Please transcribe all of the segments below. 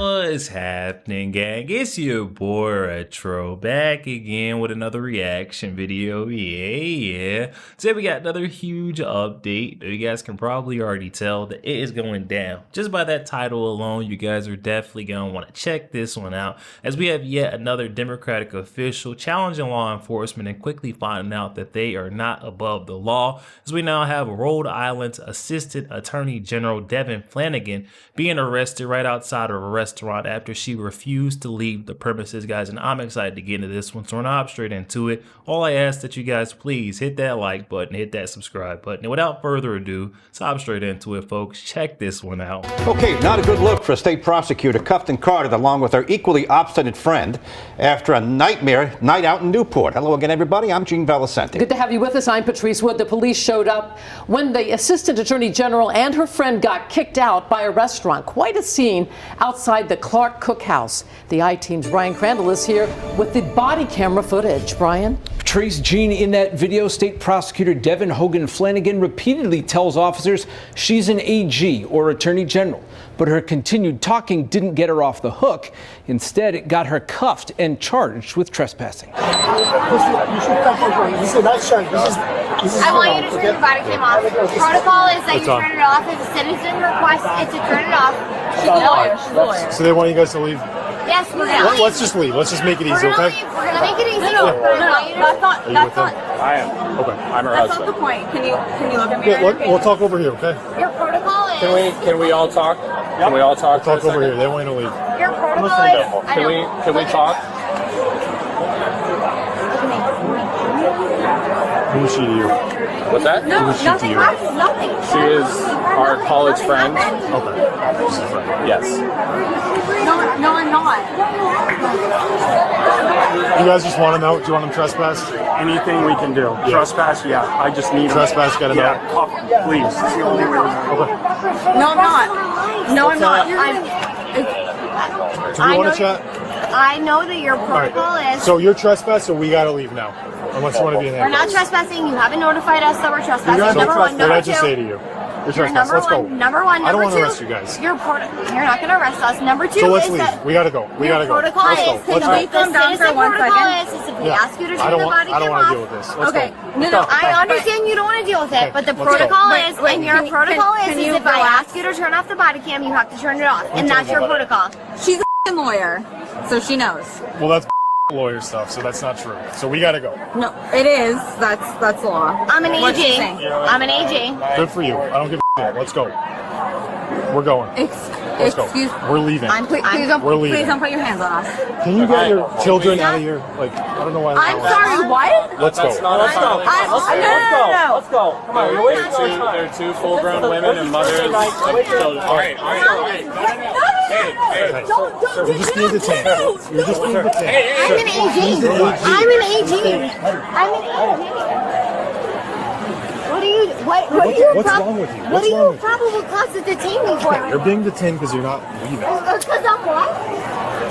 What's happening, gang? It's your boy Retro back again with another reaction video. Yeah. Today we got another huge update. You guys can probably already tell that it is going down. Just by that title alone, you guys are definitely going to want to check this one out, as we have yet another Democratic official challenging law enforcement and quickly finding out that they are not above the law, as we now have Rhode Island's Assistant Attorney General Devin Flanagan being arrested right outside of a restaurant after she refused to leave the premises, guys. And I'm excited to get into this one, so we're gonna hop straight into it. All I ask that you guys please hit that like button, hit that subscribe button, and without further ado, let's hop straight into it, folks. Check this one out. Okay, not a good look for a state prosecutor cuffed and carted along with her equally obstinate friend after a nightmare night out in Newport. Hello again, everybody. I'm Gene Valicenti. Good to have you with us. I'm Patrice Wood. The police showed up when the Assistant Attorney General and her friend got kicked out by a restaurant. Quite a scene outside the Clark Cookhouse. The I-Team's Brian Crandall is here with the body camera footage. Brian? Patrice, Gene, in that video, State Prosecutor Devin Hogan Flanagan repeatedly tells officers she's an AG or Attorney General. But her continued talking didn't get her off the hook. Instead, it got her cuffed and charged with trespassing. I want you to turn your body cam off. Protocol is that you turn it off. If a citizen requests it to turn it off. She's a lawyer. She's a lawyer. So they want you guys to leave? Yes, we're gonna. Let's just leave. Let's just make it easy, okay? We're gonna make it easy. No, that's not. I am. Okay, I'm her That's husband. not the point. Can you look at me? Yeah, we'll talk over here, okay? Your protocol is. Can we all talk? Can we all talk? Talk over here. They want you to leave. Your protocol is. Can we talk? Who is she to you? What's that? No, Who is she to nothing. you? Nothing. She is our college friend. Okay. She's a friend. Yes. No, I'm not. You guys just want him out? Do you want him trespassed? Anything we can do. Yeah. Trespass, yeah. I just need Trespass, get him out. cuff him, please. It's the only way. Okay. No, I'm not. No, I'm not. Do we want to chat? I know that your All right. protocol is. So you're trespassed, so we gotta leave now. Unless you want to be in We're not handcuffs. trespassing. You haven't notified us that we're trespassing. So Number one. what did I Number just two. say to you? You're You're trespassed. Let's go. Number one. I don't Number want to two. arrest you guys. You're not going to arrest us. Number two So let's is leave. that We gotta go. We gotta go. protocol Let's go. is. Let's The go. calm down for citizen 1 protocol second? is if we Yeah. ask you to I turn don't the want. body I don't camera want to off. deal with this. Let's Okay. go. No. I understand you don't want to deal with it, but the let's go. protocol Wait, is, wait, and your protocol is can you if I relax? ask you to turn off the body cam, you have to turn it off, and that's your protocol. She's a lawyer, so she knows. Well, that's lawyer stuff, so that's not true. So we gotta go. No, it is. That's law. I'm an What's she AG. saying? I'm an AG. Good for you. I don't give a shit. Let's go. We're going. Let's go. Excuse. We're leaving. Please We're leaving. please don't put your hands on us. Can you get your children out of here? Like, I don't know why. I'm sorry. What? Let's go. Let's go. No. Come on, you're wasting our time. They're two full-grown women and mothers of children. All right. You're just being detained. You're just being detained. I'm an AG. I'm an AG. I'm an AG. What's wrong with you? What What's are wrong you with you? probable cause to detain me for? You're being detained because you're not leaving. Because I'm what?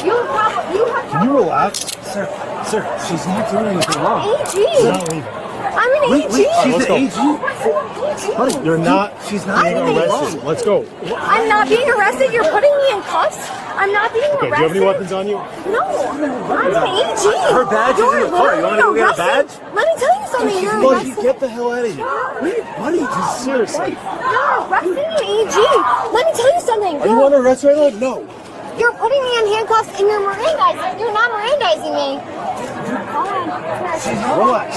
You have Can you relax? Sir, she's not doing anything wrong. AG. She's not leaving. I'm an AG. Let's go. Buddy, you're not. She's not being arrested. Let's go. I'm not being arrested. You're putting me in cuffs. I'm not being Okay, arrested. do you have any weapons on you? No. I'm an AG. Her badge is in the car. You want me to go get a badge? Let me tell you something. You're Buddy, arresting. get the hell out of here. Buddy, just seriously. You're arresting an AG. Let me tell you something. Are you on arrest right now? No. You're putting me in handcuffs and you're Mirandizing. You're not Mirandizing me. Relax.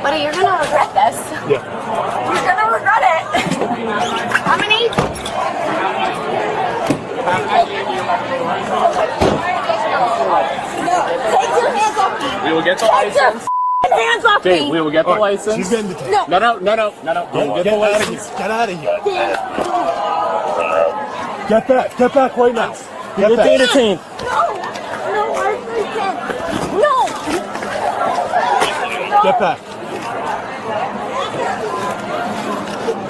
Buddy, you're gonna regret this. Yeah. You're gonna regret it. I'm an AG. Take your hands off me. We will get the Take your license. hands off Dave, me. we will get the All right, license. she's getting detained. No. No. We will get the license. Get out of here. Get back right now. You're detained. No, I can't. No. Get back.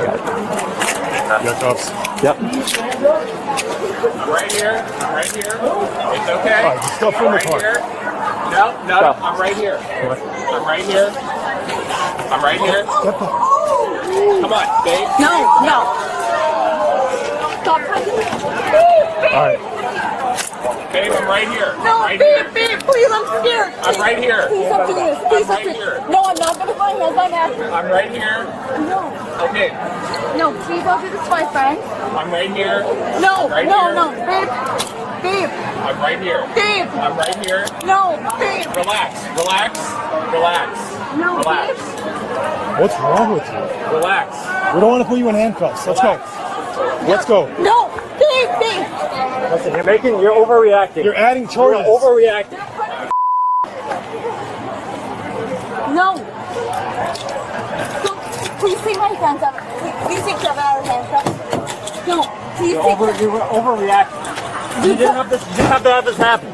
You got cuffs. Yep. Right here. Right here. It's okay. All right, just go from the car. Here. No, I'm right here. I'm right here. I'm right here. Come on, babe. No. Stop touching me. All right. Babe, I'm right here. No, right babe, here. please, I'm scared. I'm right here. Please stop doing this. Please stop right doing here. this. No, I'm not gonna find my hands. I'm right here. No. Okay. No, please don't do this to my friend. I'm right here. No, Right no, here. no, babe. Babe, I'm right here. babe. I'm right here. No, babe. Relax. Relax. Relax. No, Relax. What's wrong with you? Relax. We don't want to put you in handcuffs. Let's go. Let's go. No, babe. Listen, you're overreacting. You're adding charges. You're overreacting. No. Please take my hands up. Please take Kevin out of handcuffs. No, please take You were overreacting. You didn't have to have this happen.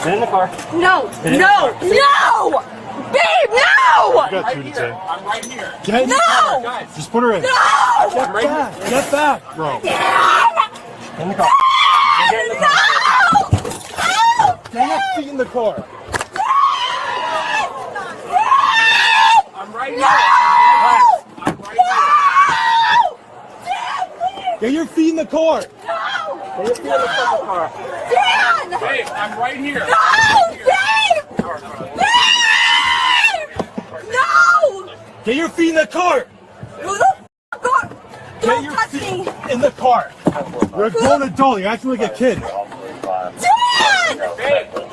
Get in the car. No. Babe, no! I got you today. I'm right here. Get in the car. Guys. Just put her in. No! I'm right here. Get back, bro. In the car. Get in the car. Get your feet in the car. I'm right here. I'm right here. Get your feet in the car. No! Get your feet in the fucking car. Dan! Babe, I'm right here. No! Dave! Dave! No! Get your feet in the car. Who the f*** are... Get Don't your touch feet me! in the car. You're a grown adult. You're acting like a kid. Dan! Babe, I'm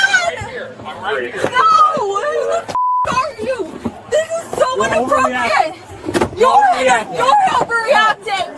right here. I'm right here. No! Who the f*** are you? This is so inappropriate! You're overreacting!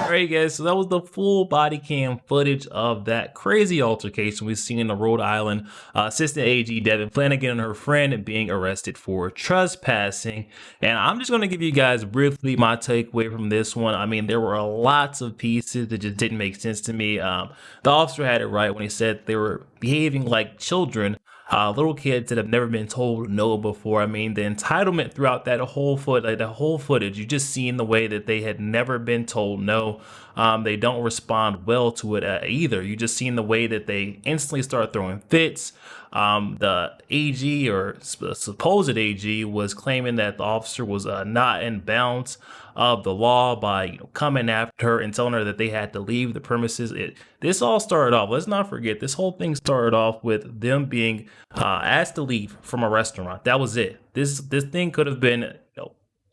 Alright guys, so that was the full body cam footage of that crazy altercation we've seen in the Rhode Island. Assistant AG Devin Flanagan and her friend being arrested for trespassing. And I'm just going to give you guys briefly my takeaway from this one. I mean, there were lots of pieces that just didn't make sense to me. The officer had it right when he said they were behaving like children. Little kids that have never been told no before. I mean, the entitlement throughout that whole footage, you just seen the way that they had never been told no. They don't respond well to it either. You just seen the way that they instantly start throwing fits. The AG or supposed AG was claiming that the officer was not in bounds of the law by coming after her and telling her that they had to leave the premises. This all started off, let's not forget, this whole thing started off with them being asked to leave from a restaurant. That was it. This thing could have been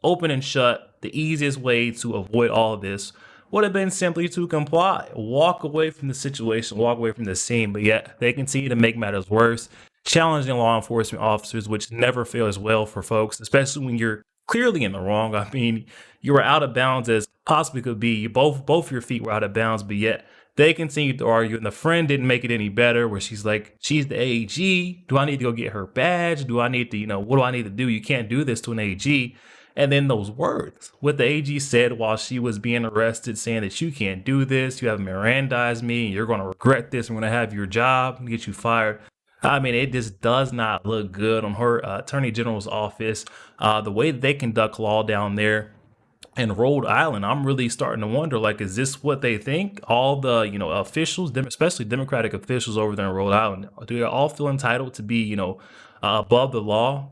open and shut. The easiest way to avoid all of this would have been simply to comply, walk away from the situation, walk away from the scene, but yet they continue to make matters worse, challenging law enforcement officers, which never fails well for folks, especially when you're clearly in the wrong. I mean, you were out of bounds as possibly could be. Both your feet were out of bounds, but yet they continued to argue, and the friend didn't make it any better, where she's like, she's the AG. Do I need to go get her badge? Do I need to, what do I need to do? You can't do this to an AG. And then those words, what the AG said while she was being arrested, saying that you can't do this, you have Mirandized me, and you're going to regret this, I'm going to have your job and get you fired. I mean, it just does not look good on her attorney general's office. The way that they conduct law down there in Rhode Island, I'm really starting to wonder, like, is this what they think? All the, officials, especially Democratic officials over there in Rhode Island, do they all feel entitled to be, above the law?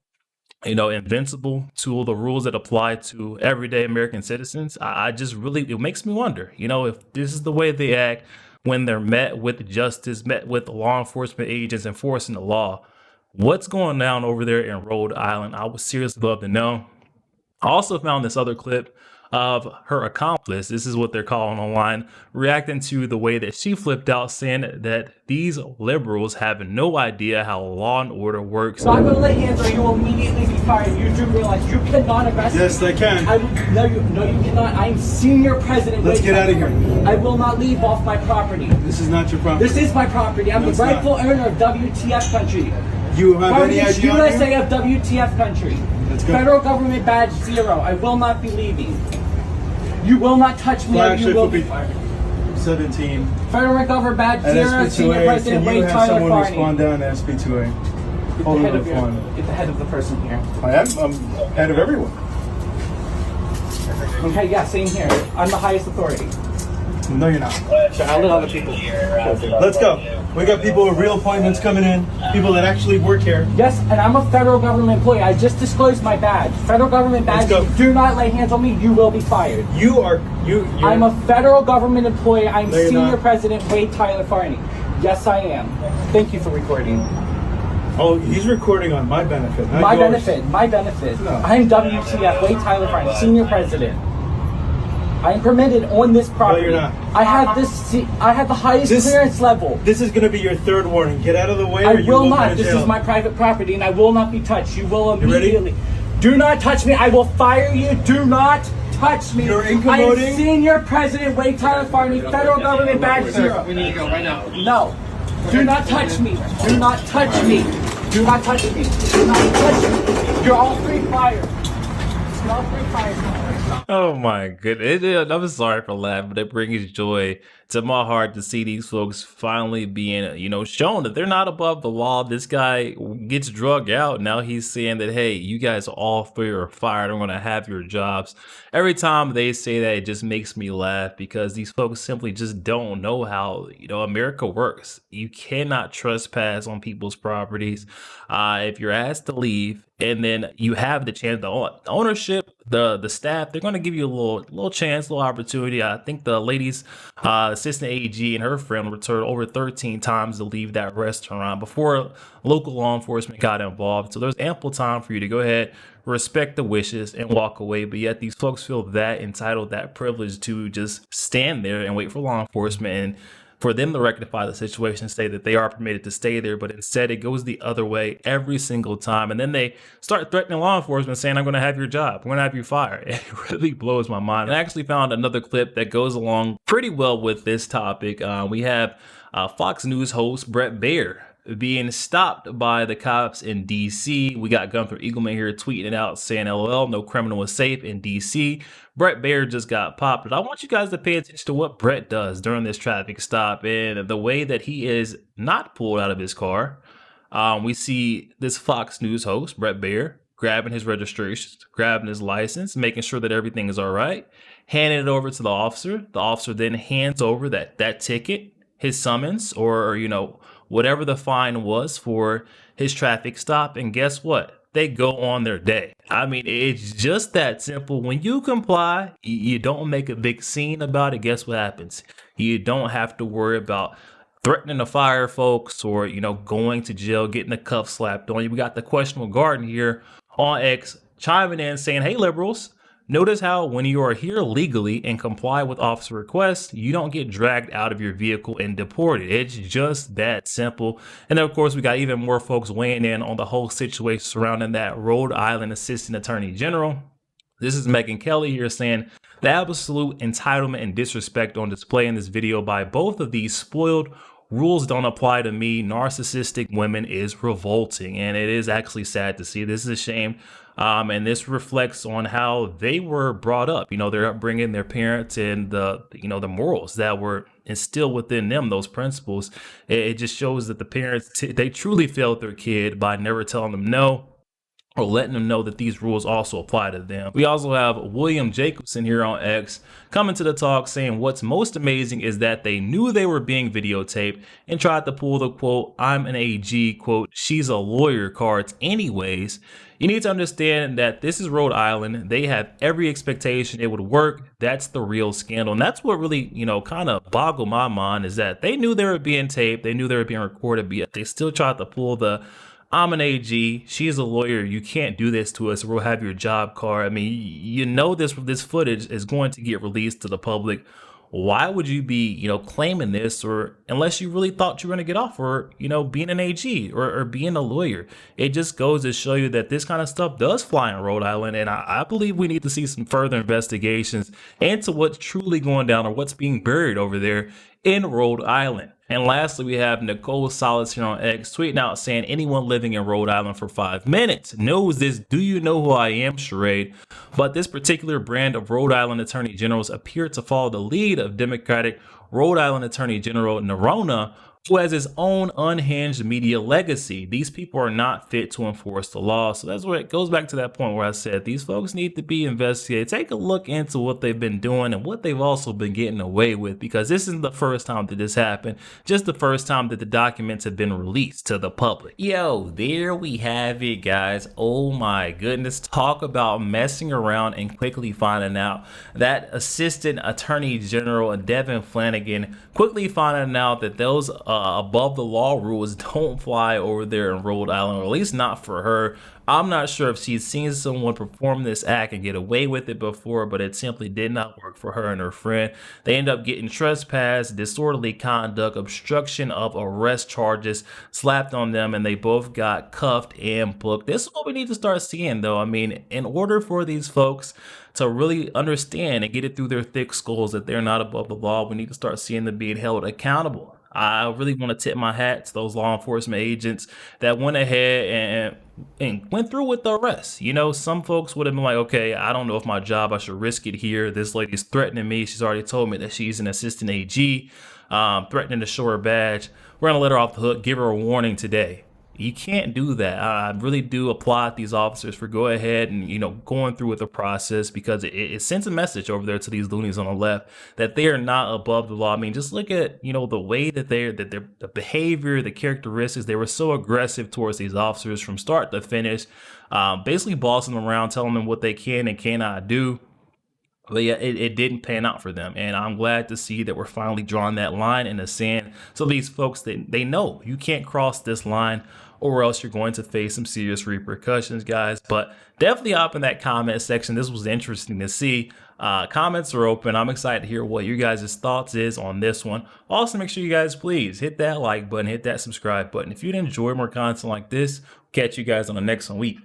Invincible to the rules that apply to everyday American citizens? I just really, it makes me wonder, if this is the way they act when they're met with justice, met with law enforcement agents enforcing the law. What's going on over there in Rhode Island? I would seriously love to know. I also found this other clip of her accomplice, this is what they're calling online, reacting to the way that she flipped out, saying that these liberals have no idea how law and order works. So I'm going to lay hands or you will immediately be fired. You do realize you cannot arrest me. Yes, they can. No, you cannot. I'm senior president. Let's get out of here. I will not leave off my property. This is not your property. This is my property. I'm the rightful owner of WTF country. You have any idea? USA of WTF country. Let's go. Federal government badge 0. I will not be leaving. You will not touch me or you will be fired. 17. Federal government badge 0. Senior SB2A, President can you Wade have Tyler someone Farney. respond down to SB2A? Get the head of the person here. I am. I'm head of everyone. Okay, yeah, same here. I'm the highest authority. No, you're not. So I'll let other people. Let's go. We got people with real appointments coming in. People that actually work here. Yes, and I'm a federal government employee. I just disclosed my badge. Federal government badge. Do not lay hands on me. You will be fired. I'm a federal government employee. I'm Senior President Wade Tyler Farney. Yes, I am. Thank you for recording. Oh, he's recording on my benefit. My benefit. My benefit. No. I'm WTF Wade Tyler Farney, Senior President. I'm permitted on this property. No, you're not. I have this. I have the highest clearance level. This is going to be your third warning. Get out of the way. I or you will go not. to This jail. is my private property, and I will not be touched. You will You ready? immediately. Do not touch me. I will fire you. Do not touch me. You're I am incommoding. Senior President Wade Tyler Farney, federal government badge 0. We need to go right now. No. Do not touch me. Do not touch me. Do not touch me. Do not touch me. You're all free fired. You're all free fired. Oh my goodness. I'm sorry for laughing, but it brings joy to my heart to see these folks finally being, shown that they're not above the law. This guy gets drugged out. Now he's saying that, hey, you guys are all free or fired. I'm going to have your jobs. Every time they say that, it just makes me laugh because these folks simply just don't know how, America works. You cannot trespass on people's properties. If you're asked to leave and then you have the chance, the ownership, the staff, they're going to give you a little chance, little opportunity. I think the lady's assistant AG and her friend returned over 13 times to leave that restaurant before local law enforcement got involved. So there's ample time for you to go ahead, respect the wishes and walk away. But yet these folks feel that entitled, that privilege to just stand there and wait for law enforcement and for them to rectify the situation, say that they are permitted to stay there, but instead it goes the other way every single time. And then they start threatening law enforcement saying, I'm going to have your job. I'm going to have you fired. It really blows my mind. I actually found another clip that goes along pretty well with this topic. We have Fox News host Bret Baier being stopped by the cops in DC. We got Gunther Eagleman here tweeting it out saying, LOL, no criminal is safe in DC. Bret Baier just got popped. But I want you guys to pay attention to what Bret does during this traffic stop and the way that he is not pulled out of his car. We see this Fox News host, Bret Baier, grabbing his registration, grabbing his license, making sure that everything is all right, handing it over to the officer. The officer then hands over that ticket, his summons, or whatever the fine was for his traffic stop. And guess what? They go on their day. I mean, it's just that simple. When you comply, you don't make a big scene about it. Guess what happens? You don't have to worry about threatening to fire folks or, going to jail, getting a cuff slapped on you. We got the questionable garden here on X chiming in saying, hey, liberals, notice how when you are here legally and comply with officer requests, you don't get dragged out of your vehicle and deported. It's just that simple. And then, of course, we got even more folks weighing in on the whole situation surrounding that Rhode Island Assistant Attorney General. This is Megan Kelly here saying the absolute entitlement and disrespect on display in this video by both of these spoiled rules don't apply to me narcissistic women is revolting. And it is actually sad to see. This is a shame. And this reflects on how they were brought up, their upbringing, their parents, and the morals that were instilled within them, those principles. It just shows that the parents, they truly failed their kid by never telling them no or letting them know that these rules also apply to them. We also have William Jacobson here on X coming to the talk saying what's most amazing is that they knew they were being videotaped and tried to pull the quote, I'm an AG, quote, she's a lawyer cards anyways. You need to understand that this is Rhode Island. They have every expectation it would work. That's the real scandal. And that's what really, kind of boggled my mind is that they knew they were being taped. They knew they were being recorded, but yet they still tried to pull the I'm an AG, she's a lawyer, you can't do this to us, we'll have your job card. I mean, this footage is going to get released to the public. Why would you be, claiming this, or unless you really thought you were going to get off for, being an AG or being a lawyer? It just goes to show you that this kind of stuff does fly in Rhode Island. And I believe we need to see some further investigations into what's truly going down or what's being buried over there in Rhode Island. And lastly, we have Nicole Salas here on X tweeting out saying anyone living in Rhode Island for 5 minutes knows this do you know who I am charade. But this particular brand of Rhode Island Attorney Generals appear to follow the lead of Democratic Rhode Island Attorney General Narona who has his own unhinged media legacy. These people are not fit to enforce the law. So that's where it goes back to that point where I said these folks need to be investigated. Take a look into what they've been doing and what they've also been getting away with, because this isn't the first time that this happened, just the first time that the documents have been released to the public. Yo, there we have it, guys. Oh my goodness. Talk about messing around and quickly finding out that Assistant Attorney General Devin Flanagan quickly finding out that those above the law rules don't fly over there in Rhode Island, or at least not for her. I'm not sure if she's seen someone perform this act and get away with it before, but it simply did not work for her and her friend. They end up getting trespass, disorderly conduct, obstruction of arrest charges slapped on them, and they both got cuffed and booked. This is what we need to start seeing, though. I mean, in order for these folks to really understand and get it through their thick skulls that they're not above the law, we need to start seeing them being held accountable. I really want to tip my hat to those law enforcement agents that went ahead and went through with the arrest. You know, some folks would have been like, okay, I don't know if my job, I should risk it here. This lady's threatening me. She's already told me that she's an assistant AG, threatening to show her badge. We're going to let her off the hook, give her a warning today. You can't do that. I really do applaud these officers for go ahead and, you know, going through with the process, because it sends a message over there to these loonies on the left that they are not above the law. I mean, just look at, you know, the way that the behavior, the characteristics, they were so aggressive towards these officers from start to finish, basically bossing them around, telling them what they can and cannot do. But yeah, it didn't pan out for them, and I'm glad to see that we're finally drawing that line in the sand. So these folks, they know you can't cross this line, or else you're going to face some serious repercussions, guys. But definitely hop in that comment section. This was interesting to see. Comments are open. I'm excited to hear what you guys' thoughts is on this one. Also, make sure you guys please hit that like button, hit that subscribe button. If you'd enjoy more content like this, catch you guys on the next one.